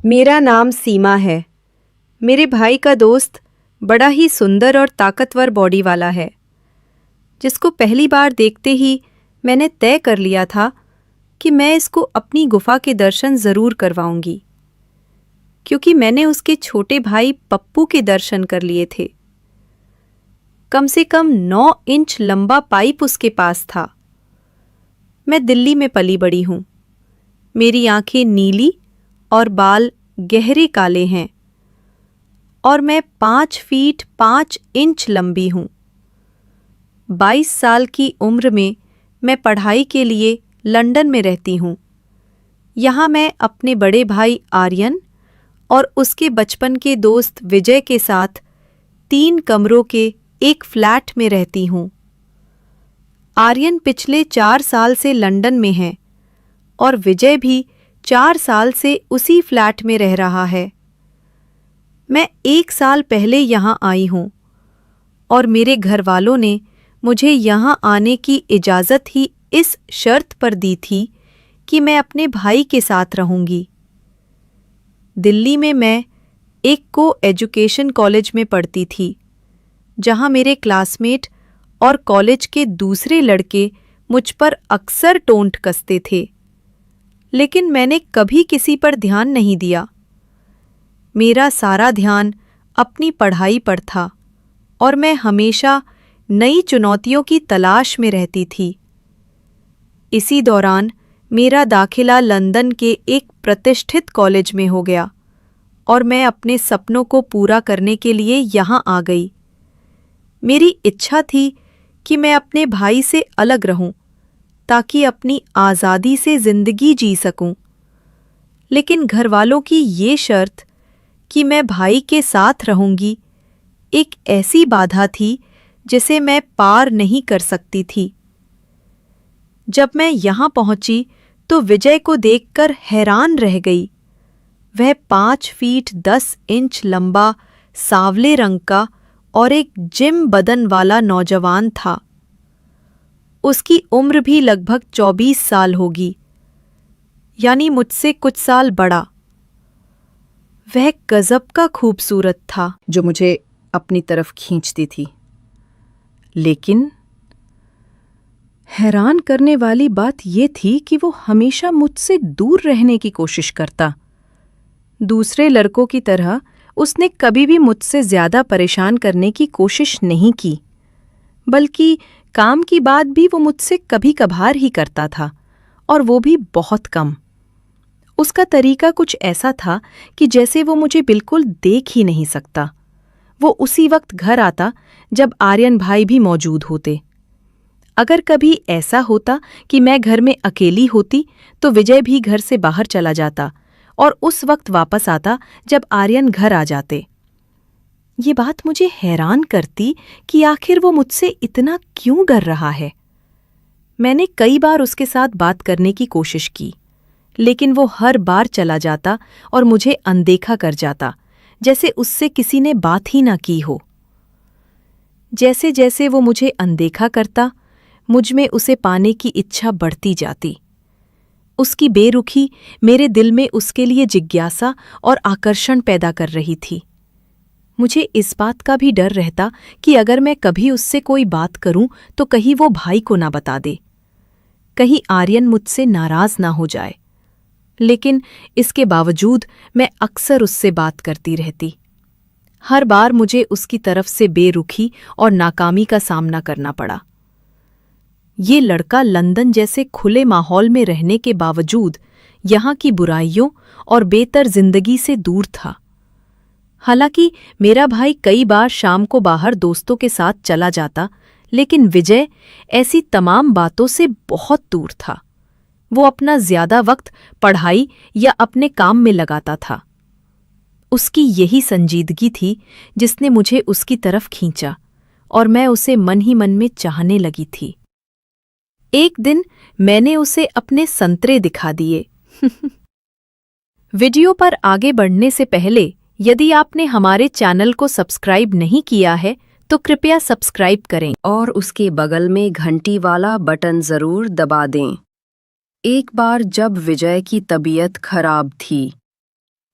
मेरा नाम सीमा है। मेरे भाई का दोस्त बड़ा ही सुंदर और ताकतवर बॉडी वाला है, जिसको पहली बार देखते ही मैंने तय कर लिया था कि मैं इसको अपनी गुफा के दर्शन ज़रूर करवाऊंगी, क्योंकि मैंने उसके छोटे भाई पप्पू के दर्शन कर लिए थे। कम से कम 9 इंच लंबा पाइप उसके पास था। मैं दिल्ली में पली बड़ी हूँ। मेरी आंखें नीली और बाल गहरे काले हैं और मैं 5 फीट 5 इंच लंबी हूँ। 22 साल की उम्र में मैं पढ़ाई के लिए लंदन में रहती हूँ। यहाँ मैं अपने बड़े भाई आर्यन और उसके बचपन के दोस्त विजय के साथ 3 कमरों के एक फ्लैट में रहती हूँ। आर्यन पिछले 4 साल से लंदन में है और विजय भी 4 साल से उसी फ्लैट में रह रहा है। मैं 1 साल पहले यहाँ आई हूँ और मेरे घर वालों ने मुझे यहाँ आने की इजाज़त ही इस शर्त पर दी थी कि मैं अपने भाई के साथ रहूँगी। दिल्ली में मैं एक को-एजुकेशन कॉलेज में पढ़ती थी, जहाँ मेरे क्लासमेट और कॉलेज के दूसरे लड़के मुझ पर अक्सर टोंट कसते थे, लेकिन मैंने कभी किसी पर ध्यान नहीं दिया। मेरा सारा ध्यान अपनी पढ़ाई पर था और मैं हमेशा नई चुनौतियों की तलाश में रहती थी। इसी दौरान मेरा दाखिला लंदन के एक प्रतिष्ठित कॉलेज में हो गया और मैं अपने सपनों को पूरा करने के लिए यहाँ आ गई। मेरी इच्छा थी कि मैं अपने भाई से अलग रहूं, ताकि अपनी आज़ादी से ज़िंदगी जी सकूं। लेकिन घरवालों की ये शर्त कि मैं भाई के साथ रहूंगी, एक ऐसी बाधा थी जिसे मैं पार नहीं कर सकती थी। जब मैं यहाँ पहुंची तो विजय को देखकर हैरान रह गई। वह 5 फीट 10 इंच लंबा, सांवले रंग का और एक जिम बदन वाला नौजवान था। उसकी उम्र भी लगभग 24 साल होगी, यानी मुझसे कुछ साल बड़ा। वह गजब का खूबसूरत था, जो मुझे अपनी तरफ खींचती थी। लेकिन हैरान करने वाली बात यह थी कि वो हमेशा मुझसे दूर रहने की कोशिश करता। दूसरे लड़कों की तरह उसने कभी भी मुझसे ज्यादा परेशान करने की कोशिश नहीं की, बल्कि काम की बात भी वो मुझसे कभी कभार ही करता था, और वो भी बहुत कम। उसका तरीका कुछ ऐसा था कि जैसे वो मुझे बिल्कुल देख ही नहीं सकता। वो उसी वक्त घर आता जब आर्यन भाई भी मौजूद होते। अगर कभी ऐसा होता कि मैं घर में अकेली होती तो विजय भी घर से बाहर चला जाता और उस वक्त वापस आता जब आर्यन घर आ जाते। ये बात मुझे हैरान करती कि आखिर वो मुझसे इतना क्यों डर रहा है। मैंने कई बार उसके साथ बात करने की कोशिश की, लेकिन वो हर बार चला जाता और मुझे अनदेखा कर जाता, जैसे उससे किसी ने बात ही ना की हो। जैसे जैसे वो मुझे अनदेखा करता, मुझ में उसे पाने की इच्छा बढ़ती जाती। उसकी बेरुखी मेरे दिल में उसके लिए जिज्ञासा और आकर्षण पैदा कर रही थी। मुझे इस बात का भी डर रहता कि अगर मैं कभी उससे कोई बात करूं तो कहीं वो भाई को ना बता दे, कहीं आर्यन मुझसे नाराज ना हो जाए। लेकिन इसके बावजूद मैं अक्सर उससे बात करती रहती। हर बार मुझे उसकी तरफ से बेरुखी और नाकामी का सामना करना पड़ा। ये लड़का लंदन जैसे खुले माहौल में रहने के बावजूद यहाँ की बुराइयों और बेहतर जिंदगी से दूर था। हालांकि मेरा भाई कई बार शाम को बाहर दोस्तों के साथ चला जाता, लेकिन विजय ऐसी तमाम बातों से बहुत दूर था। वो अपना ज्यादा वक्त पढ़ाई या अपने काम में लगाता था। उसकी यही संजीदगी थी जिसने मुझे उसकी तरफ खींचा और मैं उसे मन ही मन में चाहने लगी थी। एक दिन मैंने उसे अपने संतरे दिखा दिए। वीडियो पर आगे बढ़ने से पहले यदि आपने हमारे चैनल को सब्सक्राइब नहीं किया है तो कृपया सब्सक्राइब करें और उसके बगल में घंटी वाला बटन जरूर दबा दें। एक बार जब विजय की तबीयत खराब थी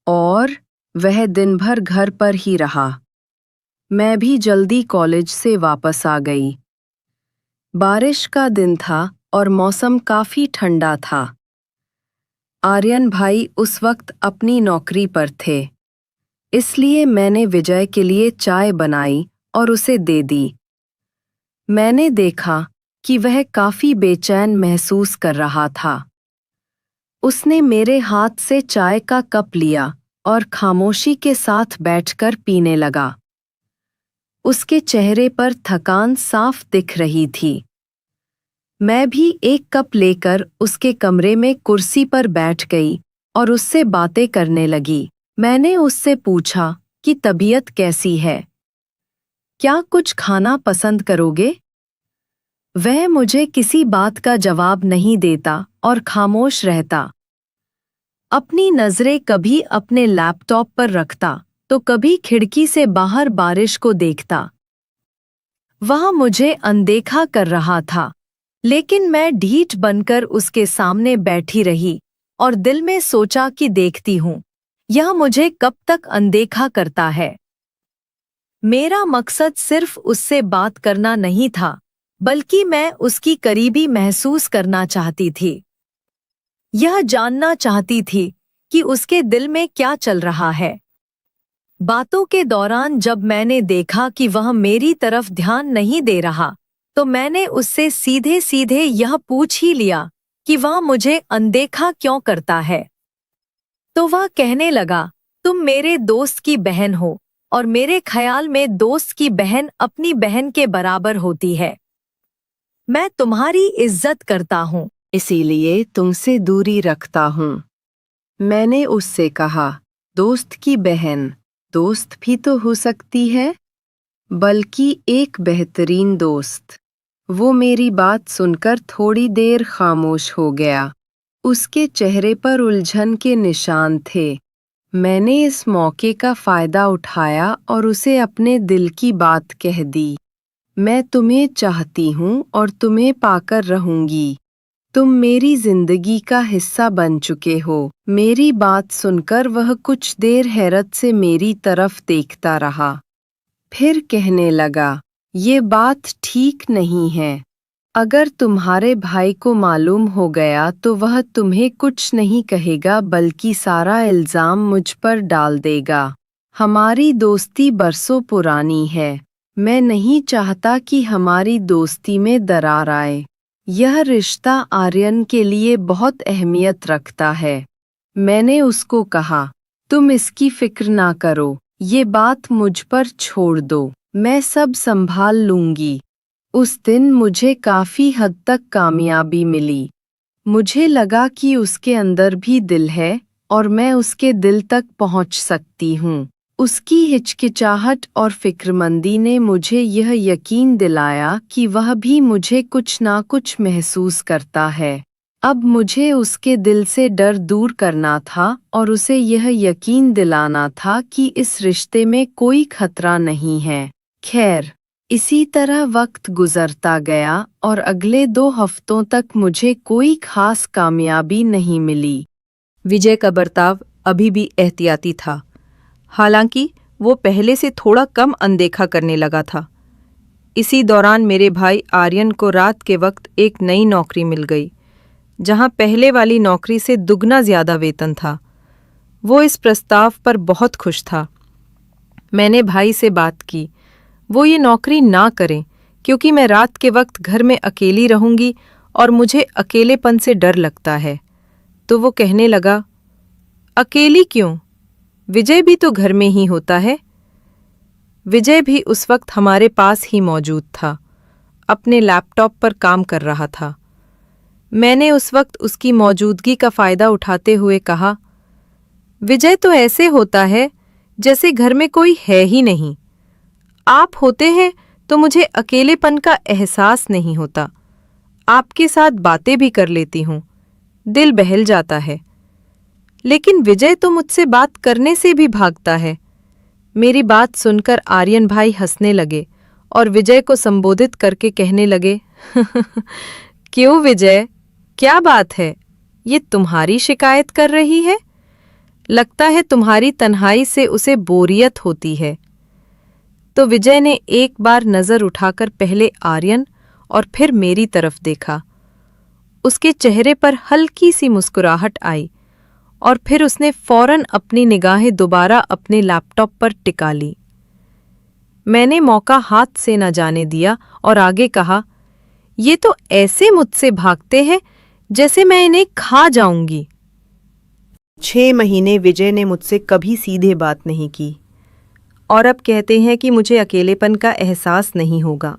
और वह दिन भर घर पर ही रहा। मैं भी जल्दी कॉलेज से वापस आ गई। बारिश का दिन था और मौसम काफी ठंडा था। आर्यन भाई उस वक्त अपनी नौकरी पर थे, इसलिए मैंने विजय के लिए चाय बनाई और उसे दे दी। मैंने देखा कि वह काफी बेचैन महसूस कर रहा था। उसने मेरे हाथ से चाय का कप लिया और खामोशी के साथ बैठकर पीने लगा। उसके चेहरे पर थकान साफ दिख रही थी। मैं भी एक कप लेकर उसके कमरे में कुर्सी पर बैठ गई और उससे बातें करने लगी। मैंने उससे पूछा कि तबीयत कैसी है, क्या कुछ खाना पसंद करोगे? वह मुझे किसी बात का जवाब नहीं देता और खामोश रहता। अपनी नजरें कभी अपने लैपटॉप पर रखता तो कभी खिड़की से बाहर बारिश को देखता। वह मुझे अनदेखा कर रहा था, लेकिन मैं ढीठ बनकर उसके सामने बैठी रही और दिल में सोचा कि देखती हूँ, यह मुझे कब तक अनदेखा करता है। मेरा मकसद सिर्फ उससे बात करना नहीं था, बल्कि मैं उसकी करीबी महसूस करना चाहती थी। यह जानना चाहती थी कि उसके दिल में क्या चल रहा है। बातों के दौरान जब मैंने देखा कि वह मेरी तरफ ध्यान नहीं दे रहा, तो मैंने उससे सीधे सीधे यह पूछ ही लिया कि वह मुझे अनदेखा क्यों करता है। तो वह कहने लगा, तुम मेरे दोस्त की बहन हो और मेरे ख्याल में दोस्त की बहन अपनी बहन के बराबर होती है। मैं तुम्हारी इज्जत करता हूँ, इसीलिए तुमसे दूरी रखता हूँ। मैंने उससे कहा, दोस्त की बहन दोस्त भी तो हो सकती है, बल्कि एक बेहतरीन दोस्त। वो मेरी बात सुनकर थोड़ी देर खामोश हो गया। उसके चेहरे पर उलझन के निशान थे। मैंने इस मौके का फायदा उठाया और उसे अपने दिल की बात कह दी। मैं तुम्हें चाहती हूँ और तुम्हें पाकर रहूंगी। तुम मेरी जिंदगी का हिस्सा बन चुके हो। मेरी बात सुनकर वह कुछ देर हैरत से मेरी तरफ देखता रहा। फिर कहने लगा, ये बात ठीक नहीं है। अगर तुम्हारे भाई को मालूम हो गया तो वह तुम्हें कुछ नहीं कहेगा, बल्कि सारा इल्जाम मुझ पर डाल देगा। हमारी दोस्ती बरसों पुरानी है। मैं नहीं चाहता कि हमारी दोस्ती में दरार आए। यह रिश्ता आर्यन के लिए बहुत अहमियत रखता है। मैंने उसको कहा, तुम इसकी फिक्र ना करो, ये बात मुझ पर छोड़ दो, मैं सब संभाल लूंगी। उस दिन मुझे काफी हद तक कामयाबी मिली। मुझे लगा कि उसके अंदर भी दिल है और मैं उसके दिल तक पहुंच सकती हूँ। उसकी हिचकिचाहट और फिक्रमंदी ने मुझे यह यकीन दिलाया कि वह भी मुझे कुछ ना कुछ महसूस करता है। अब मुझे उसके दिल से डर दूर करना था और उसे यह यकीन दिलाना था कि इस रिश्ते में कोई खतरा नहीं है। खैर, इसी तरह वक्त गुजरता गया और अगले 2 हफ्तों तक मुझे कोई खास कामयाबी नहीं मिली। विजय का बर्ताव अभी भी एहतियाती था, हालांकि वो पहले से थोड़ा कम अनदेखा करने लगा था। इसी दौरान मेरे भाई आर्यन को रात के वक्त एक नई नौकरी मिल गई, जहां पहले वाली नौकरी से दुगना ज्यादा वेतन था। वो इस प्रस्ताव पर बहुत खुश था। मैंने भाई से बात की, वो ये नौकरी ना करें क्योंकि मैं रात के वक्त घर में अकेली रहूंगी और मुझे अकेलेपन से डर लगता है। तो वो कहने लगा, अकेली क्यों? विजय भी तो घर में ही होता है। विजय भी उस वक्त हमारे पास ही मौजूद था, अपने लैपटॉप पर काम कर रहा था। मैंने उस वक्त उसकी मौजूदगी का फायदा उठाते हुए कहा, विजय तो ऐसे होता है जैसे घर में कोई है ही नहीं। आप होते हैं तो मुझे अकेलेपन का एहसास नहीं होता। आपके साथ बातें भी कर लेती हूँ, दिल बहल जाता है। लेकिन विजय तो मुझसे बात करने से भी भागता है। मेरी बात सुनकर आर्यन भाई हंसने लगे और विजय को संबोधित करके कहने लगे, क्यों विजय, क्या बात है? ये तुम्हारी शिकायत कर रही है? लगता है तुम्हारी तन्हाई से उसे बोरियत होती है। तो विजय ने एक बार नजर उठाकर पहले आर्यन और फिर मेरी तरफ देखा। उसके चेहरे पर हल्की सी मुस्कुराहट आई और फिर उसने फौरन अपनी निगाहें दोबारा अपने लैपटॉप पर टिका ली। मैंने मौका हाथ से न जाने दिया और आगे कहा, ये तो ऐसे मुझसे भागते हैं जैसे मैं इन्हें खा जाऊंगी। 6 महीने विजय ने मुझसे कभी सीधे बात नहीं की और अब कहते हैं कि मुझे अकेलेपन का एहसास नहीं होगा।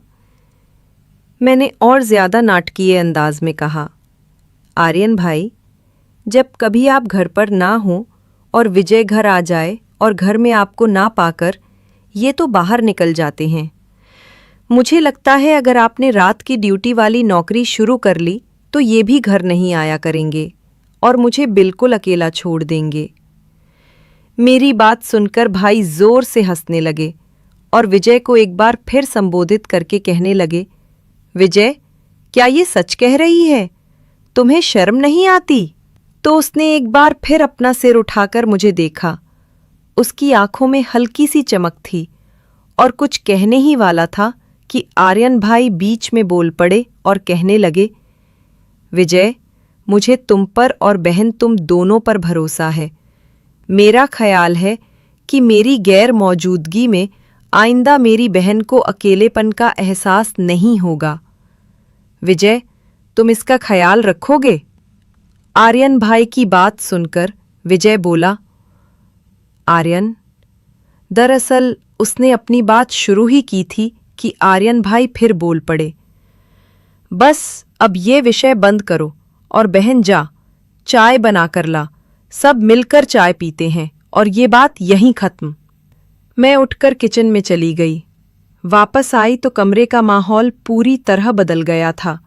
मैंने और ज्यादा नाटकीय अंदाज में कहा, आर्यन भाई, जब कभी आप घर पर ना हो और विजय घर आ जाए और घर में आपको ना पाकर ये तो बाहर निकल जाते हैं। मुझे लगता है अगर आपने रात की ड्यूटी वाली नौकरी शुरू कर ली तो ये भी घर नहीं आया करेंगे और मुझे बिल्कुल अकेला छोड़ देंगे। मेरी बात सुनकर भाई जोर से हंसने लगे और विजय को एक बार फिर संबोधित करके कहने लगे, विजय, क्या ये सच कह रही है? तुम्हें शर्म नहीं आती? तो उसने एक बार फिर अपना सिर उठाकर मुझे देखा। उसकी आंखों में हल्की सी चमक थी और कुछ कहने ही वाला था कि आर्यन भाई बीच में बोल पड़े और कहने लगे, विजय, मुझे तुम पर और बहन तुम दोनों पर भरोसा है। मेरा ख्याल है कि मेरी गैर मौजूदगी में आइंदा मेरी बहन को अकेलेपन का एहसास नहीं होगा। विजय, तुम इसका ख्याल रखोगे? आर्यन भाई की बात सुनकर विजय बोला, आर्यन। दरअसल उसने अपनी बात शुरू ही की थी कि आर्यन भाई फिर बोल पड़े, बस अब ये विषय बंद करो और बहन जा, चाय बनाकर ला, सब मिलकर चाय पीते हैं और ये बात यहीं खत्म। मैं उठकर किचन में चली गई। वापस आई तो कमरे का माहौल पूरी तरह बदल गया था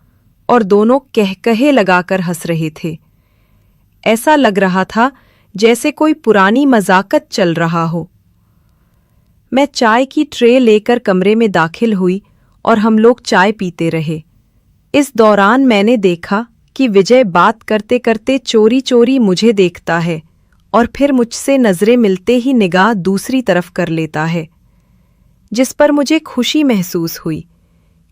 और दोनों कहकहे लगाकर हंस रहे थे। ऐसा लग रहा था जैसे कोई पुरानी मजाकत चल रहा हो। मैं चाय की ट्रे लेकर कमरे में दाखिल हुई और हम लोग चाय पीते रहे। इस दौरान मैंने देखा कि विजय बात करते करते चोरी चोरी मुझे देखता है और फिर मुझसे नजरें मिलते ही निगाह दूसरी तरफ कर लेता है, जिस पर मुझे खुशी महसूस हुई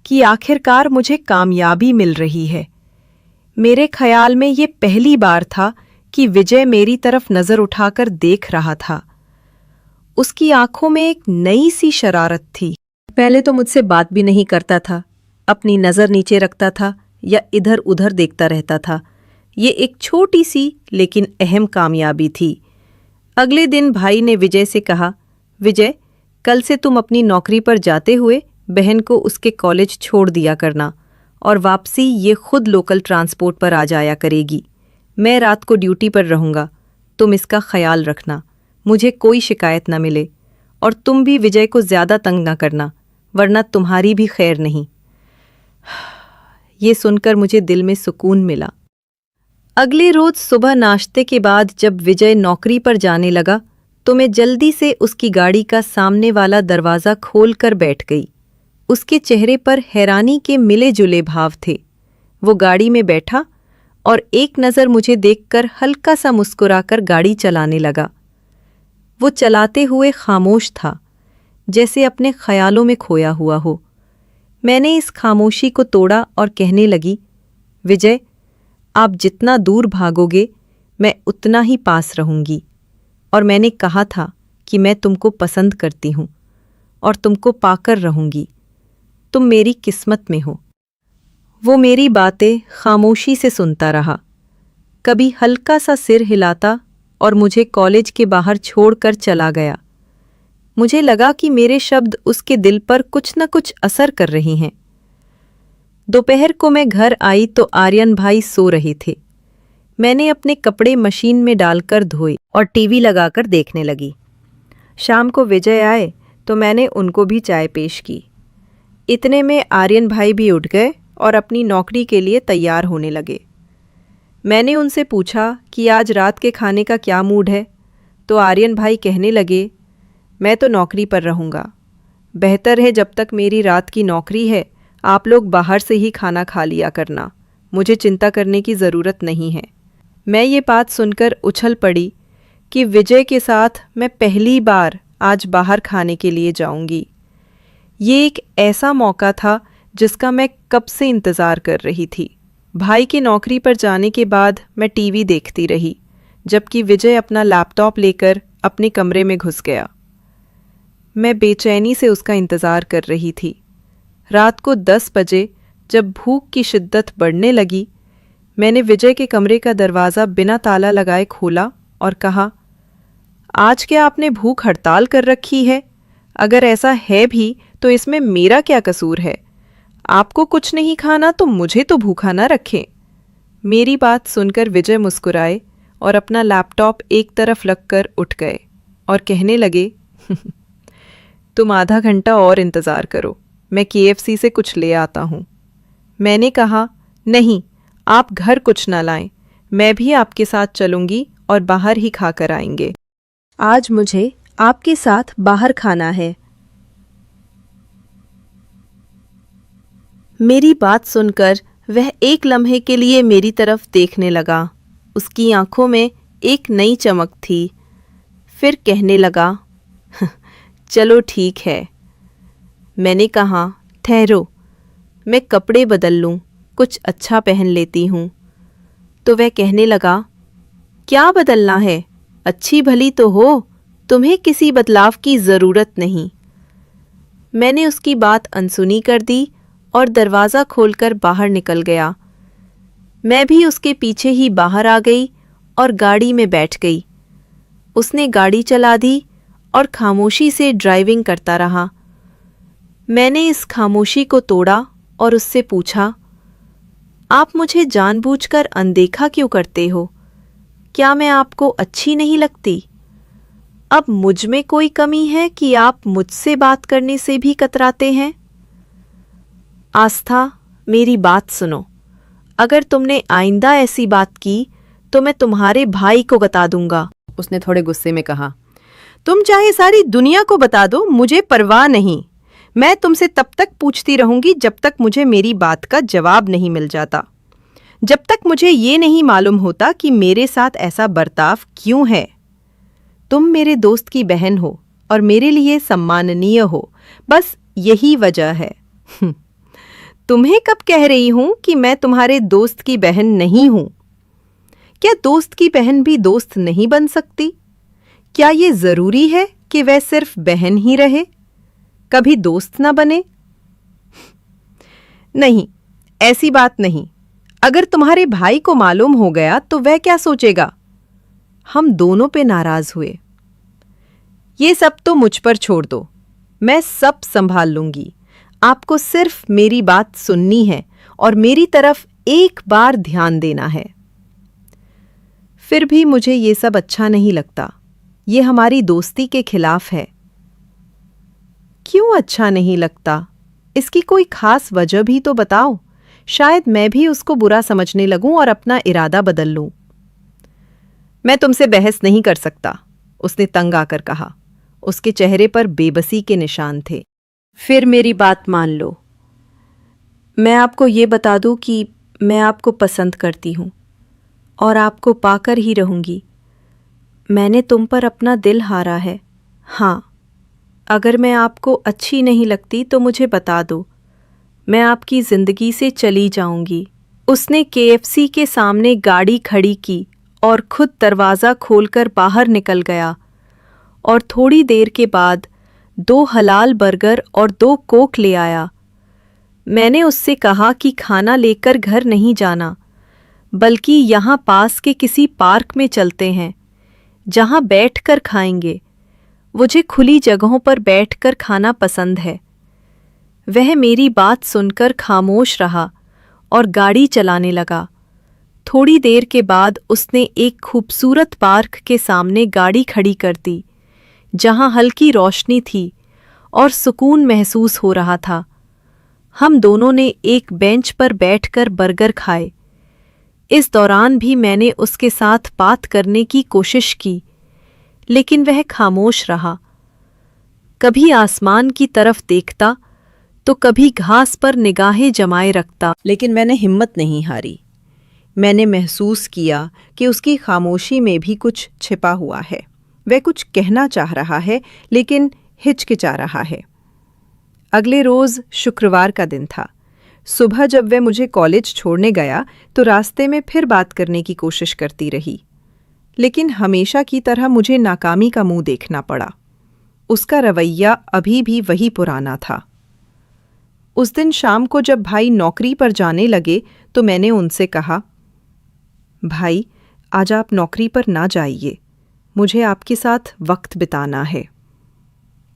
कि आखिरकार मुझे कामयाबी मिल रही है। मेरे ख्याल में ये पहली बार था कि विजय मेरी तरफ नजर उठाकर देख रहा था। उसकी आंखों में एक नई सी शरारत थी। पहले तो मुझसे बात भी नहीं करता था, अपनी नजर नीचे रखता था या इधर उधर देखता रहता था। ये एक छोटी सी लेकिन अहम कामयाबी थी। अगले दिन भाई ने विजय से कहा, विजय, कल से तुम अपनी नौकरी पर जाते हुए बहन को उसके कॉलेज छोड़ दिया करना और वापसी ये खुद लोकल ट्रांसपोर्ट पर आ जाया करेगी। मैं रात को ड्यूटी पर रहूँगा, तुम इसका ख्याल रखना, मुझे कोई शिकायत न मिले और तुम भी विजय को ज़्यादा तंग न करना, वरना तुम्हारी भी खैर नहीं। ये सुनकर मुझे दिल में सुकून मिला। अगले रोज सुबह नाश्ते के बाद जब विजय नौकरी पर जाने लगा तो मैं जल्दी से उसकी गाड़ी का सामने वाला दरवाज़ा खोल कर बैठ गई। उसके चेहरे पर हैरानी के मिले जुले भाव थे। वो गाड़ी में बैठा और एक नज़र मुझे देखकर हल्का सा मुस्कुराकर गाड़ी चलाने लगा। वो चलाते हुए खामोश था, जैसे अपने ख्यालों में खोया हुआ हो। मैंने इस खामोशी को तोड़ा और कहने लगी, विजय, आप जितना दूर भागोगे मैं उतना ही पास रहूंगी और मैंने कहा था कि मैं तुमको पसंद करती हूँ और तुमको पाकर रहूंगी। तुम मेरी किस्मत में हो। वो मेरी बातें खामोशी से सुनता रहा, कभी हल्का सा सिर हिलाता और मुझे कॉलेज के बाहर छोड़कर चला गया। मुझे लगा कि मेरे शब्द उसके दिल पर कुछ न कुछ असर कर रही हैं। दोपहर को मैं घर आई तो आर्यन भाई सो रहे थे। मैंने अपने कपड़े मशीन में डालकर धोए और टीवी लगाकर देखने लगी। शाम को विजय आए तो मैंने उनको भी चाय पेश की। इतने में आर्यन भाई भी उठ गए और अपनी नौकरी के लिए तैयार होने लगे। मैंने उनसे पूछा कि आज रात के खाने का क्या मूड है, तो आर्यन भाई कहने लगे, मैं तो नौकरी पर रहूँगा। बेहतर है जब तक मेरी रात की नौकरी है आप लोग बाहर से ही खाना खा लिया करना, मुझे चिंता करने की ज़रूरत नहीं है। मैं ये बात सुनकर उछल पड़ी कि विजय के साथ मैं पहली बार आज बाहर खाने के लिए जाऊंगी। ये एक ऐसा मौका था जिसका मैं कब से इंतज़ार कर रही थी। भाई के नौकरी पर जाने के बाद मैं टीवी देखती रही, जबकि विजय अपना लैपटॉप लेकर अपने कमरे में घुस गया। मैं बेचैनी से उसका इंतज़ार कर रही थी। रात को 10 बजे जब भूख की शिद्दत बढ़ने लगी, मैंने विजय के कमरे का दरवाज़ा बिना ताला लगाए खोला और कहा, आज क्या आपने भूख हड़ताल कर रखी है? अगर ऐसा है भी तो इसमें मेरा क्या कसूर है? आपको कुछ नहीं खाना तो मुझे तो भूखा ना रखें। मेरी बात सुनकर विजय मुस्कुराए और अपना लैपटॉप एक तरफ रखकर उठ गए और कहने लगे, तुम आधा घंटा और इंतज़ार करो, मैं KFC से कुछ ले आता हूँ। मैंने कहा, नहीं, आप घर कुछ ना लाएं, मैं भी आपके साथ चलूँगी और बाहर ही खाकर आएंगे। आज मुझे आपके साथ बाहर खाना है। मेरी बात सुनकर वह एक लम्हे के लिए मेरी तरफ देखने लगा। उसकी आंखों में एक नई चमक थी। फिर कहने लगा, चलो ठीक है। मैंने कहा, ठहरो, मैं कपड़े बदल लूँ, कुछ अच्छा पहन लेती हूँ। तो वह कहने लगा, क्या बदलना है? अच्छी भली तो हो, तुम्हें किसी बदलाव की ज़रूरत नहीं। मैंने उसकी बात अनसुनी कर दी और दरवाज़ा खोलकर बाहर निकल गया। मैं भी उसके पीछे ही बाहर आ गई और गाड़ी में बैठ गई। उसने गाड़ी चला दी और खामोशी से ड्राइविंग करता रहा। मैंने इस खामोशी को तोड़ा और उससे पूछा, आप मुझे जानबूझकर अनदेखा क्यों करते हो? क्या मैं आपको अच्छी नहीं लगती? अब मुझ में कोई कमी है कि आप मुझसे बात करने से भी कतराते हैं? आस्था, मेरी बात सुनो। अगर तुमने आइंदा ऐसी बात की तो मैं तुम्हारे भाई को बता दूंगा। उसने थोड़े गुस्से में कहा, तुम चाहे सारी दुनिया को बता दो, मुझे परवाह नहीं। मैं तुमसे तब तक पूछती रहूंगी जब तक मुझे मेरी बात का जवाब नहीं मिल जाता, जब तक मुझे ये नहीं मालूम होता कि मेरे साथ ऐसा बर्ताव क्यों है। तुम मेरे दोस्त की बहन हो और मेरे लिए सम्माननीय हो, बस यही वजह है। तुम्हें कब कह रही हूं कि मैं तुम्हारे दोस्त की बहन नहीं हूं? क्या दोस्त की बहन भी दोस्त नहीं बन सकती? क्या ये जरूरी है कि वह सिर्फ बहन ही रहे, कभी दोस्त ना बने? नहीं, ऐसी बात नहीं। अगर तुम्हारे भाई को मालूम हो गया तो वह क्या सोचेगा? हम दोनों पे नाराज हुए। ये सब तो मुझ पर छोड़ दो, मैं सब संभाल लूंगी। आपको सिर्फ मेरी बात सुननी है और मेरी तरफ एक बार ध्यान देना है। फिर भी मुझे ये सब अच्छा नहीं लगता। ये हमारी दोस्ती के खिलाफ है। क्यों अच्छा नहीं लगता? इसकी कोई खास वजह भी तो बताओ। शायद मैं भी उसको बुरा समझने लगूं और अपना इरादा बदल लूं। मैं तुमसे बहस नहीं कर सकता, उसने तंग आकर कहा। उसके चेहरे पर बेबसी के निशान थे। फिर मेरी बात मान लो। मैं आपको ये बता दूं कि मैं आपको पसंद करती हूं और आपको पाकर ही रहूंगी। मैंने तुम पर अपना दिल हारा है। हाँ, अगर मैं आपको अच्छी नहीं लगती तो मुझे बता दो, मैं आपकी जिंदगी से चली जाऊंगी। उसने KFC के सामने गाड़ी खड़ी की और खुद दरवाज़ा खोलकर बाहर निकल गया और थोड़ी देर के बाद 2 हलाल बर्गर और 2 कोक ले आया। मैंने उससे कहा कि खाना लेकर घर नहीं जाना, बल्कि यहाँ पास के किसी पार्क में चलते हैं, जहाँ बैठकर खाएंगे। मुझे खुली जगहों पर बैठकर खाना पसंद है। वह मेरी बात सुनकर खामोश रहा और गाड़ी चलाने लगा। थोड़ी देर के बाद उसने एक खूबसूरत पार्क के सामने गाड़ी खड़ी कर दी, जहां हल्की रोशनी थी और सुकून महसूस हो रहा था। हम दोनों ने एक बेंच पर बैठकर बर्गर खाए। इस दौरान भी मैंने उसके साथ बात करने की कोशिश की, लेकिन वह खामोश रहा। कभी आसमान की तरफ देखता तो कभी घास पर निगाहें जमाए रखता, लेकिन मैंने हिम्मत नहीं हारी। मैंने महसूस किया कि उसकी खामोशी में भी कुछ छिपा हुआ है। वह कुछ कहना चाह रहा है लेकिन हिचकिचा रहा है। अगले रोज़ शुक्रवार का दिन था। सुबह जब वह मुझे कॉलेज छोड़ने गया तो रास्ते में फिर बात करने की कोशिश करती रही, लेकिन हमेशा की तरह मुझे नाकामी का मुंह देखना पड़ा। उसका रवैया अभी भी वही पुराना था। उस दिन शाम को जब भाई नौकरी पर जाने लगे तो मैंने उनसे कहा, भाई आज आप नौकरी पर ना जाइए, मुझे आपके साथ वक्त बिताना है।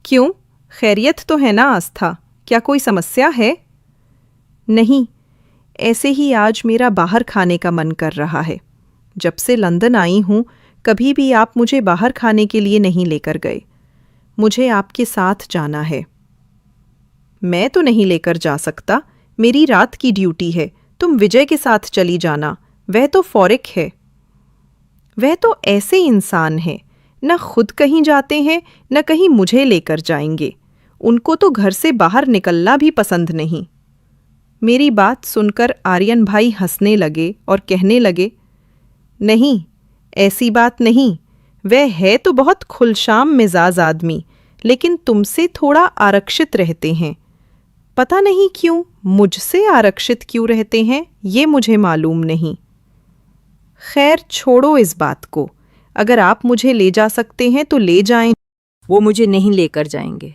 क्यों, खैरियत तो है ना आस्था? क्या कोई समस्या है? नहीं, ऐसे ही आज मेरा बाहर खाने का मन कर रहा है। जब से लंदन आई हूं कभी भी आप मुझे बाहर खाने के लिए नहीं लेकर गए। मुझे आपके साथ जाना है। मैं तो नहीं लेकर जा सकता, मेरी रात की ड्यूटी है। तुम विजय के साथ चली जाना, वह तो फॉरिक है। वह तो ऐसे इंसान है, न खुद कहीं जाते हैं न कहीं मुझे लेकर जाएंगे। उनको तो घर से बाहर निकलना भी पसंद नहीं। मेरी बात सुनकर आर्यन भाई हंसने लगे और कहने लगे, नहीं, ऐसी बात नहीं। वह है तो बहुत खुलशाम मिजाज आदमी, लेकिन तुमसे थोड़ा आरक्षित रहते हैं। पता नहीं क्यों मुझसे आरक्षित क्यों रहते हैं, ये मुझे मालूम नहीं। खैर छोड़ो इस बात को। अगर आप मुझे ले जा सकते हैं तो ले जाएं। वो मुझे नहीं लेकर जाएंगे।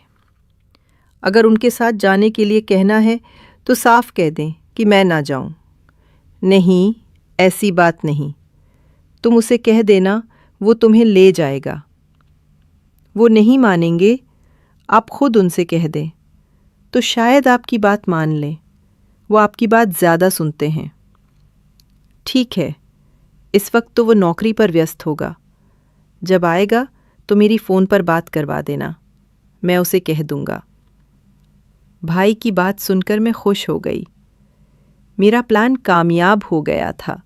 अगर उनके साथ जाने के लिए कहना है तो साफ कह दें कि मैं ना जाऊं। नहीं, ऐसी बात नहीं। तुम उसे कह देना, वो तुम्हें ले जाएगा। वो नहीं मानेंगे, आप खुद उनसे कह दें, तो शायद आपकी बात मान लें। वो आपकी बात ज़्यादा सुनते हैं। ठीक है, इस वक्त तो वो नौकरी पर व्यस्त होगा। जब आएगा तो मेरी फ़ोन पर बात करवा देना, मैं उसे कह दूंगा। भाई की बात सुनकर मैं खुश हो गई। मेरा प्लान कामयाब हो गया था।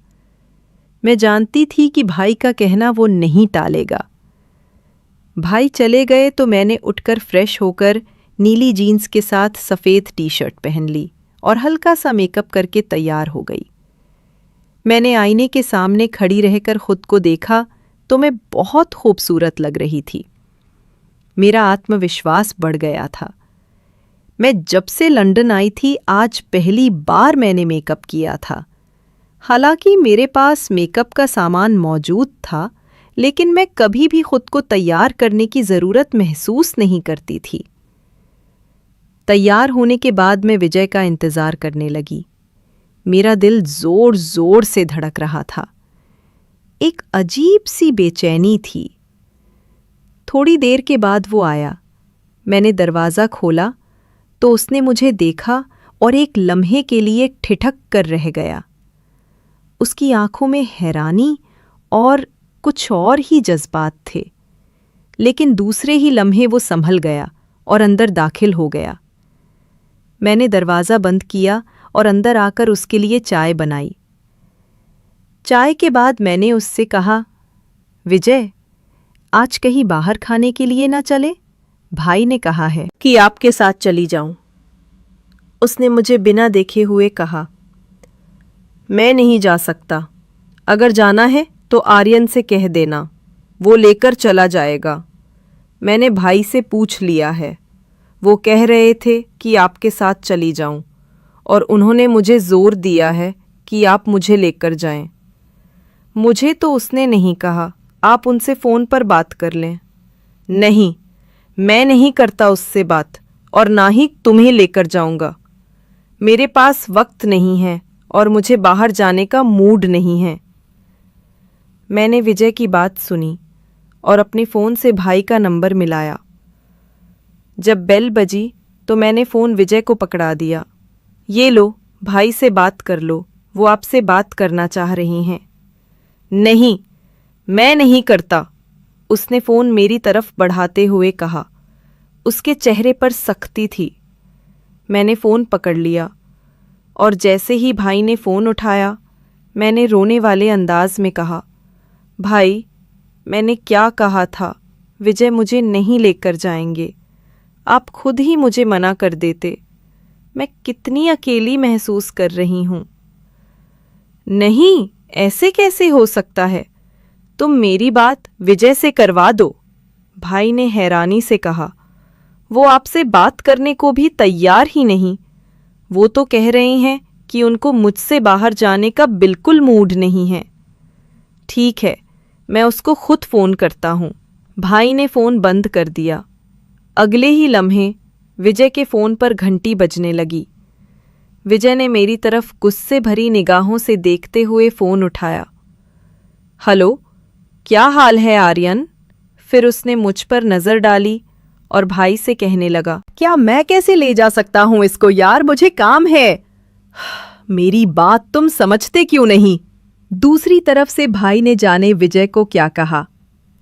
मैं जानती थी कि भाई का कहना वो नहीं टालेगा। भाई चले गए तो मैंने उठकर फ्रेश होकर नीली जीन्स के साथ सफ़ेद टी शर्ट पहन ली और हल्का सा मेकअप करके तैयार हो गई। मैंने आईने के सामने खड़ी रहकर खुद को देखा तो मैं बहुत खूबसूरत लग रही थी। मेरा आत्मविश्वास बढ़ गया था। मैं जब से लंदन आई थी आज पहली बार मैंने मेकअप किया था। हालांकि मेरे पास मेकअप का सामान मौजूद था, लेकिन मैं कभी भी खुद को तैयार करने की ज़रूरत महसूस नहीं करती थी। तैयार होने के बाद मैं विजय का इंतज़ार करने लगी। मेरा दिल ज़ोर ज़ोर से धड़क रहा था। एक अजीब सी बेचैनी थी। थोड़ी देर के बाद वो आया। मैंने दरवाज़ा खोला तो उसने मुझे देखा और एक लम्हे के लिए ठिठक कर रह गया। उसकी आंखों में हैरानी और कुछ और ही जज्बात थे, लेकिन दूसरे ही लम्हे वो संभल गया और अंदर दाखिल हो गया। मैंने दरवाज़ा बंद किया और अंदर आकर उसके लिए चाय बनाई। चाय के बाद मैंने उससे कहा, विजय, आज कहीं बाहर खाने के लिए ना चले? भाई ने कहा है कि आपके साथ चली जाऊं। उसने मुझे बिना देखे हुए कहा। मैं नहीं जा सकता। अगर जाना है तो आर्यन से कह देना, वो लेकर चला जाएगा। मैंने भाई से पूछ लिया है, वो कह रहे थे कि आपके साथ चली जाऊं, और उन्होंने मुझे जोर दिया है कि आप मुझे लेकर जाएं। मुझे तो उसने नहीं कहा, आप उनसे फ़ोन पर बात कर लें। नहीं, मैं नहीं करता उससे बात, और ना ही तुम्हें लेकर जाऊंगा। मेरे पास वक्त नहीं है और मुझे बाहर जाने का मूड नहीं है। मैंने विजय की बात सुनी और अपने फ़ोन से भाई का नंबर मिलाया। जब बेल बजी तो मैंने फ़ोन विजय को पकड़ा दिया। ये लो, भाई से बात कर लो, वो आपसे बात करना चाह रही हैं। नहीं, मैं नहीं करता, उसने फ़ोन मेरी तरफ बढ़ाते हुए कहा। उसके चेहरे पर सख्ती थी। मैंने फ़ोन पकड़ लिया और जैसे ही भाई ने फ़ोन उठाया, मैंने रोने वाले अंदाज में कहा, भाई, मैंने क्या कहा था? विजय मुझे नहीं लेकर जाएंगे। आप खुद ही मुझे मना कर देते। मैं कितनी अकेली महसूस कर रही हूँ। नहीं, ऐसे कैसे हो सकता है? तुम मेरी बात विजय से करवा दो, भाई ने हैरानी से कहा। वो आपसे बात करने को भी तैयार ही नहीं। वो तो कह रहे हैं कि उनको मुझसे बाहर जाने का बिल्कुल मूड नहीं है। ठीक है, मैं उसको खुद फ़ोन करता हूँ। भाई ने फ़ोन बंद कर दिया। अगले ही लम्हे विजय के फ़ोन पर घंटी बजने लगी। विजय ने मेरी तरफ गुस्से भरी निगाहों से देखते हुए फ़ोन उठाया। हेलो, क्या हाल है आर्यन? फिर उसने मुझ पर नज़र डाली और भाई से कहने लगा, क्या मैं कैसे ले जा सकता हूँ इसको यार, मुझे काम है। मेरी बात तुम समझते क्यों नहीं? दूसरी तरफ से भाई ने जाने विजय को क्या कहा।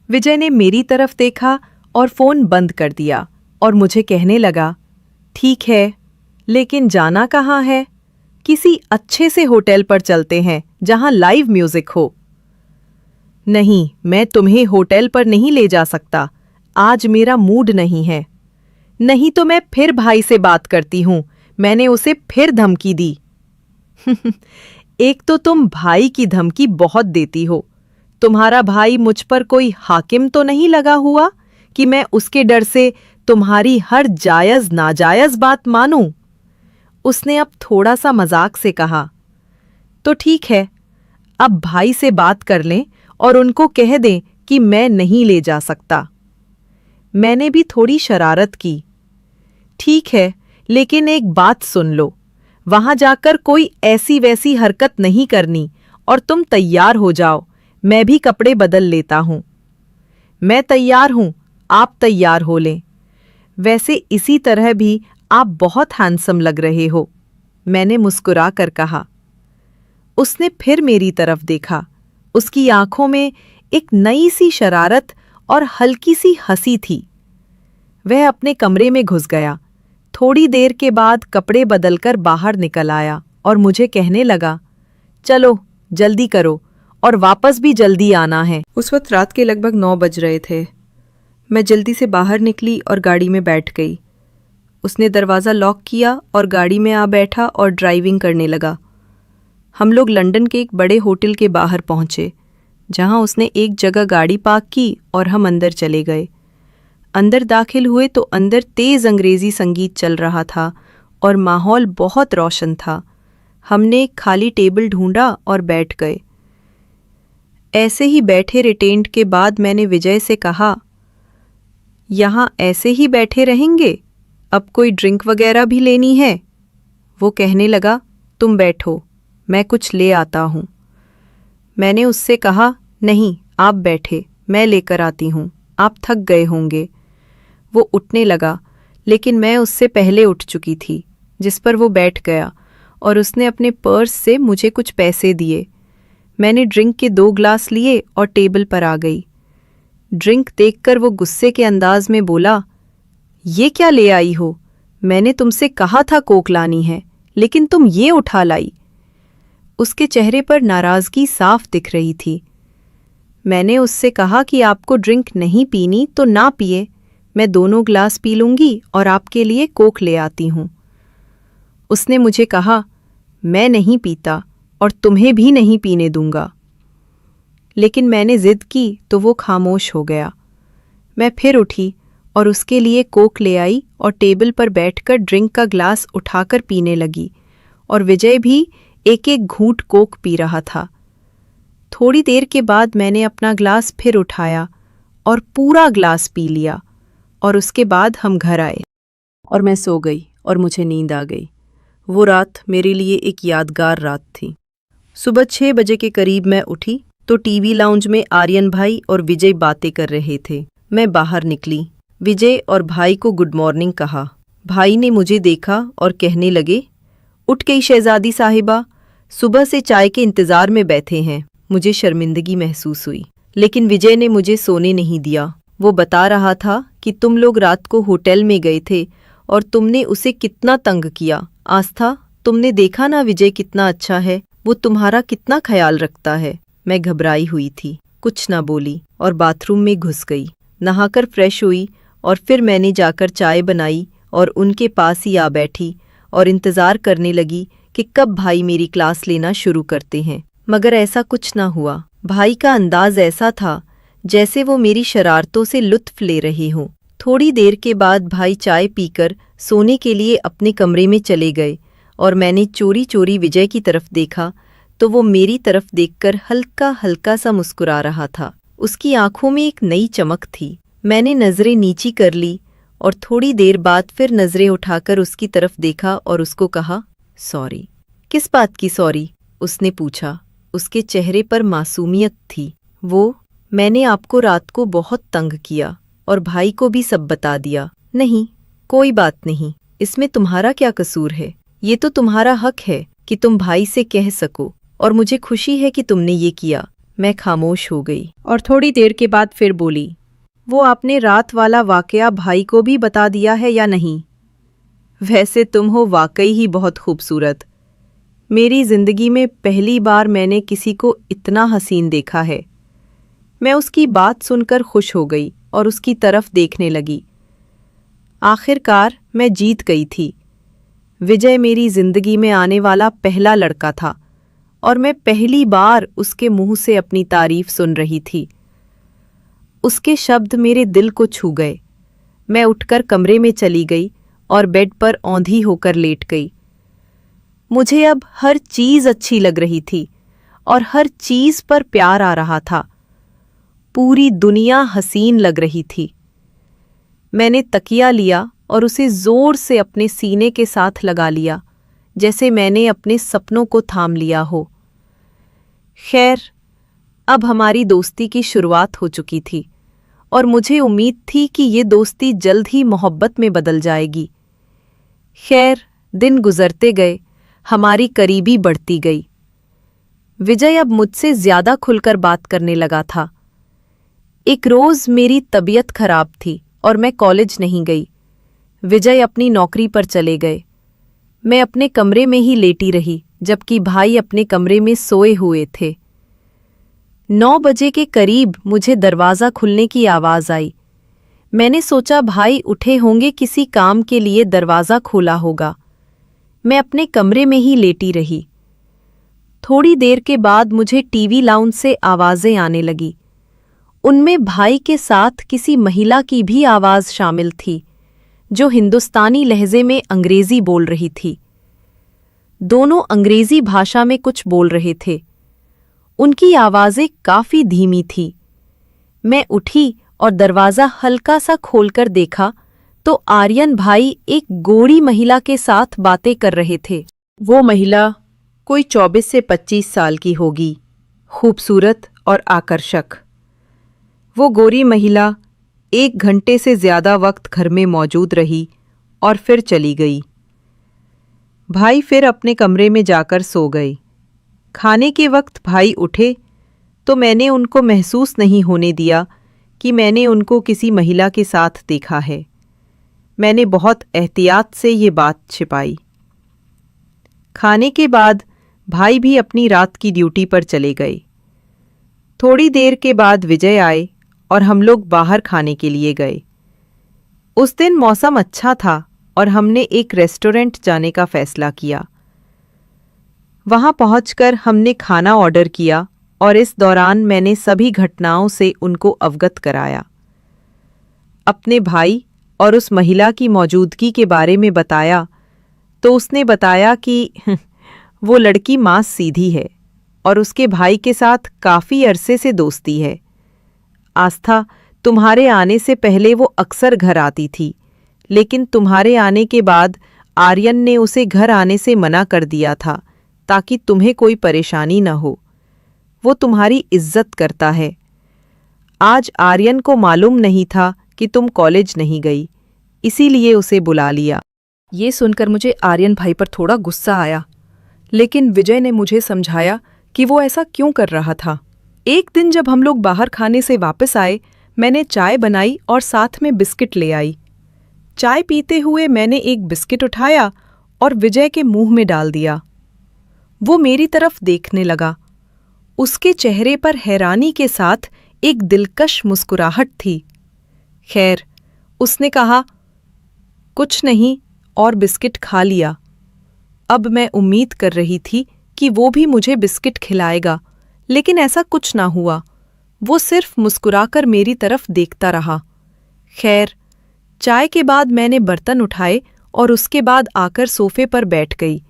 विजय ने मेरी तरफ देखा और फ़ोन बंद कर दिया और मुझे कहने लगा, ठीक है, लेकिन जाना कहाँ है? किसी अच्छे से होटल पर चलते हैं जहां लाइव म्यूजिक हो। नहीं, मैं तुम्हें होटल पर नहीं ले जा सकता। आज मेरा मूड नहीं है। नहीं तो मैं फिर भाई से बात करती हूं। मैंने उसे फिर धमकी दी। एक तो तुम भाई की धमकी बहुत देती हो। तुम्हारा भाई मुझ पर कोई हाकिम तो नहीं लगा हुआ कि मैं उसके डर से तुम्हारी हर जायज नाजायज बात मानूं? उसने अब थोड़ा सा मजाक से कहा। तो ठीक है, अब भाई से बात कर लें और उनको कह दें कि मैं नहीं ले जा सकता। मैंने भी थोड़ी शरारत की। ठीक है, लेकिन एक बात सुन लो, वहां जाकर कोई ऐसी वैसी हरकत नहीं करनी और तुम तैयार हो जाओ। मैं भी कपड़े बदल लेता हूं। मैं तैयार हूं, आप तैयार हो लें। वैसे इसी तरह भी आप बहुत हैंडसम लग रहे हो, मैंने मुस्कुरा कर कहा। उसने फिर मेरी तरफ देखा। उसकी आंखों में एक नई सी शरारत और हल्की सी हंसी थी। वह अपने कमरे में घुस गया। थोड़ी देर के बाद कपड़े बदलकर बाहर निकल आया और मुझे कहने लगा, चलो जल्दी करो और वापस भी जल्दी आना है। उस वक्त रात के लगभग 9 बज रहे थे। मैं जल्दी से बाहर निकली और गाड़ी में बैठ गई। उसने दरवाज़ा लॉक किया और गाड़ी में आ बैठा और ड्राइविंग करने लगा। हम लोग लंदन के एक बड़े होटल के बाहर पहुंचे, जहां उसने एक जगह गाड़ी पार्क की और हम अंदर चले गए। अंदर दाखिल हुए तो अंदर तेज़ अंग्रेज़ी संगीत चल रहा था और माहौल बहुत रोशन था। हमने एक खाली टेबल ढूंढा और बैठ गए। ऐसे ही बैठे रिटेंट के बाद मैंने विजय से कहा, यहाँ ऐसे ही बैठे रहेंगे? अब कोई ड्रिंक वगैरह भी लेनी है? वो कहने लगा, तुम बैठो, मैं कुछ ले आता हूँ। मैंने उससे कहा, नहीं, आप बैठे, मैं लेकर आती हूँ, आप थक गए होंगे। वो उठने लगा, लेकिन मैं उससे पहले उठ चुकी थी, जिस पर वो बैठ गया और उसने अपने पर्स से मुझे कुछ पैसे दिए। मैंने ड्रिंक के 2 ग्लास लिए और टेबल पर आ गई। ड्रिंक देखकर वो गुस्से के अंदाज में बोला, ये क्या ले आई हो? मैंने तुमसे कहा था कोक लानी है, लेकिन तुम ये उठा लाई। उसके चेहरे पर नाराज़गी साफ दिख रही थी। मैंने उससे कहा कि आपको ड्रिंक नहीं पीनी तो ना पिए, मैं 2 ग्लास पी लूंगी और आपके लिए कोक ले आती हूँ। उसने मुझे कहा, मैं नहीं पीता और तुम्हें भी नहीं पीने दूंगा। लेकिन मैंने जिद की तो वो खामोश हो गया। मैं फिर उठी और उसके लिए कोक ले आई और टेबल पर बैठकर ड्रिंक का ग्लास उठाकर पीने लगी और विजय भी एक एक घूंट कोक पी रहा था। थोड़ी देर के बाद मैंने अपना ग्लास फिर उठाया और पूरा ग्लास पी लिया और उसके बाद हम घर आए और मैं सो गई और मुझे नींद आ गई। वो रात मेरे लिए एक यादगार रात थी। सुबह 6 बजे के करीब मैं उठी तो टीवी लाउंज में आर्यन भाई और विजय बातें कर रहे थे। मैं बाहर निकली। विजय और भाई को गुड मॉर्निंग कहा। भाई ने मुझे देखा और कहने लगे, उठ गई शहजादी साहिबा, सुबह से चाय के इंतजार में बैठे हैं। मुझे शर्मिंदगी महसूस हुई, लेकिन विजय ने मुझे सोने नहीं दिया। वो बता रहा था कि तुम लोग रात को होटल में गए थे और तुमने उसे कितना तंग किया। आस्था, तुमने देखा ना विजय कितना अच्छा है, वो तुम्हारा कितना ख्याल रखता है। मैं घबराई हुई थी, कुछ ना बोली और बाथरूम में घुस गई। नहाकर फ्रेश हुई और फिर मैंने जाकर चाय बनाई और उनके पास ही आ बैठी और इंतज़ार करने लगी कि कब भाई मेरी क्लास लेना शुरू करते हैं। मगर ऐसा कुछ ना हुआ। भाई का अंदाज ऐसा था जैसे वो मेरी शरारतों से लुत्फ ले रहे हों। थोड़ी देर के बाद भाई चाय पीकर सोने के लिए अपने कमरे में चले गए और मैंने चोरी चोरी विजय की तरफ देखा तो वो मेरी तरफ देखकर हल्का हल्का सा मुस्कुरा रहा था। उसकी आंखों में एक नई चमक थी। मैंने नज़रें नीची कर ली और थोड़ी देर बाद फिर नज़रें उठाकर उसकी तरफ देखा और उसको कहा, सॉरी। किस बात की सॉरी? उसने पूछा। उसके चेहरे पर मासूमियत थी। मैंने आपको रात को बहुत तंग किया और भाई को भी सब बता दिया। नहीं, कोई बात नहीं, इसमें तुम्हारा क्या कसूर है? ये तो तुम्हारा हक है कि तुम भाई से कह सको और मुझे खुशी है कि तुमने ये किया। मैं खामोश हो गई और थोड़ी देर के बाद फिर बोली, वो आपने रात वाला वाकया भाई को भी बता दिया है या नहीं? वैसे तुम हो वाकई ही बहुत खूबसूरत। मेरी जिंदगी में पहली बार मैंने किसी को इतना हसीन देखा है। मैं उसकी बात सुनकर खुश हो गई और उसकी तरफ देखने लगी। आखिरकार मैं जीत गई थी। विजय मेरी जिंदगी में आने वाला पहला लड़का था और मैं पहली बार उसके मुंह से अपनी तारीफ सुन रही थी। उसके शब्द मेरे दिल को छू गए। मैं उठकर कमरे में चली गई और बेड पर औंधी होकर लेट गई। मुझे अब हर चीज़ अच्छी लग रही थी और हर चीज़ पर प्यार आ रहा था। पूरी दुनिया हसीन लग रही थी। मैंने तकिया लिया और उसे जोर से अपने सीने के साथ लगा लिया, जैसे मैंने अपने सपनों को थाम लिया हो। खैर, अब हमारी दोस्ती की शुरुआत हो चुकी थी और मुझे उम्मीद थी कि ये दोस्ती जल्द ही मोहब्बत में बदल जाएगी। खैर, दिन गुजरते गए, हमारी करीबी बढ़ती गई। विजय अब मुझसे ज्यादा खुलकर बात करने लगा था। एक रोज मेरी तबीयत खराब थी और मैं कॉलेज नहीं गई। विजय अपनी नौकरी पर चले गए। मैं अपने कमरे में ही लेटी रही, जबकि भाई अपने कमरे में सोए हुए थे। 9 बजे के करीब मुझे दरवाज़ा खुलने की आवाज़ आई। मैंने सोचा भाई उठे होंगे, किसी काम के लिए दरवाज़ा खोला होगा। मैं अपने कमरे में ही लेटी रही। थोड़ी देर के बाद मुझे टीवी लाउंज से आवाज़ें आने लगी। उनमें भाई के साथ किसी महिला की भी आवाज़ शामिल थी, जो हिंदुस्तानी लहजे में अंग्रेज़ी बोल रही थी। दोनों अंग्रेज़ी भाषा में कुछ बोल रहे थे। उनकी आवाज़ें काफ़ी धीमी थी। मैं उठी और दरवाज़ा हल्का सा खोलकर देखा तो आर्यन भाई एक गोरी महिला के साथ बातें कर रहे थे। वो महिला कोई 24 से 25 साल की होगी, खूबसूरत और आकर्षक। वो गोरी महिला 1 घंटे से ज़्यादा वक्त घर में मौजूद रही और फिर चली गई। भाई फिर अपने कमरे में जाकर सो गए। खाने के वक्त भाई उठे तो मैंने उनको महसूस नहीं होने दिया कि मैंने उनको किसी महिला के साथ देखा है। मैंने बहुत एहतियात से ये बात छिपाई। खाने के बाद भाई भी अपनी रात की ड्यूटी पर चले गए। थोड़ी देर के बाद विजय आए और हम लोग बाहर खाने के लिए गए। उस दिन मौसम अच्छा था और हमने एक रेस्टोरेंट जाने का फैसला किया। वहां पहुंचकर हमने खाना ऑर्डर किया और इस दौरान मैंने सभी घटनाओं से उनको अवगत कराया। अपने भाई और उस महिला की मौजूदगी के बारे में बताया तो उसने बताया कि वो लड़की मां सीधी है और उसके भाई के साथ काफ़ी अरसे से दोस्ती है। आस्था, तुम्हारे आने से पहले वो अक्सर घर आती थी, लेकिन तुम्हारे आने के बाद आर्यन ने उसे घर आने से मना कर दिया था ताकि तुम्हें कोई परेशानी न हो। वो तुम्हारी इज्जत करता है। आज आर्यन को मालूम नहीं था कि तुम कॉलेज नहीं गई, इसीलिए उसे बुला लिया। ये सुनकर मुझे आर्यन भाई पर थोड़ा गुस्सा आया, लेकिन विजय ने मुझे समझाया कि वो ऐसा क्यों कर रहा था। एक दिन जब हम लोग बाहर खाने से वापस आए, मैंने चाय बनाई और साथ में बिस्किट ले आई। चाय पीते हुए मैंने एक बिस्किट उठाया और विजय के मुंह में डाल दिया। वो मेरी तरफ देखने लगा। उसके चेहरे पर हैरानी के साथ एक दिलकश मुस्कुराहट थी। खैर, उसने कहा, कुछ नहीं, और बिस्किट खा लिया। अब मैं उम्मीद कर रही थी कि वो भी मुझे बिस्किट खिलाएगा, लेकिन ऐसा कुछ ना हुआ। वो सिर्फ मुस्कुराकर मेरी तरफ देखता रहा। खैर, चाय के बाद मैंने बर्तन उठाए और उसके बाद आकर सोफे पर बैठ गई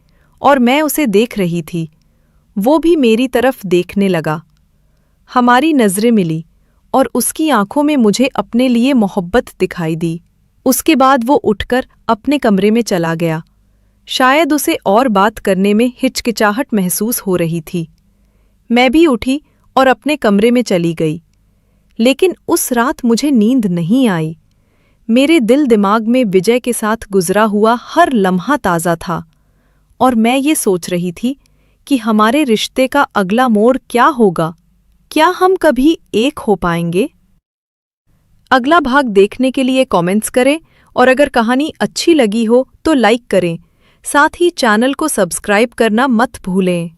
और मैं उसे देख रही थी। वो भी मेरी तरफ देखने लगा। हमारी नजरें मिली और उसकी आंखों में मुझे अपने लिए मोहब्बत दिखाई दी। उसके बाद वो उठकर अपने कमरे में चला गया। शायद उसे और बात करने में हिचकिचाहट महसूस हो रही थी। मैं भी उठी और अपने कमरे में चली गई। लेकिन उस रात मुझे नींद नहीं आई। मेरे दिल दिमाग में विजय के साथ गुजरा हुआ हर लम्हा ताज़ा था और मैं ये सोच रही थी कि हमारे रिश्ते का अगला मोड़ क्या होगा। क्या हम कभी एक हो पाएंगे? अगला भाग देखने के लिए कमेंट्स करें और अगर कहानी अच्छी लगी हो तो लाइक करें। साथ ही चैनल को सब्सक्राइब करना मत भूलें।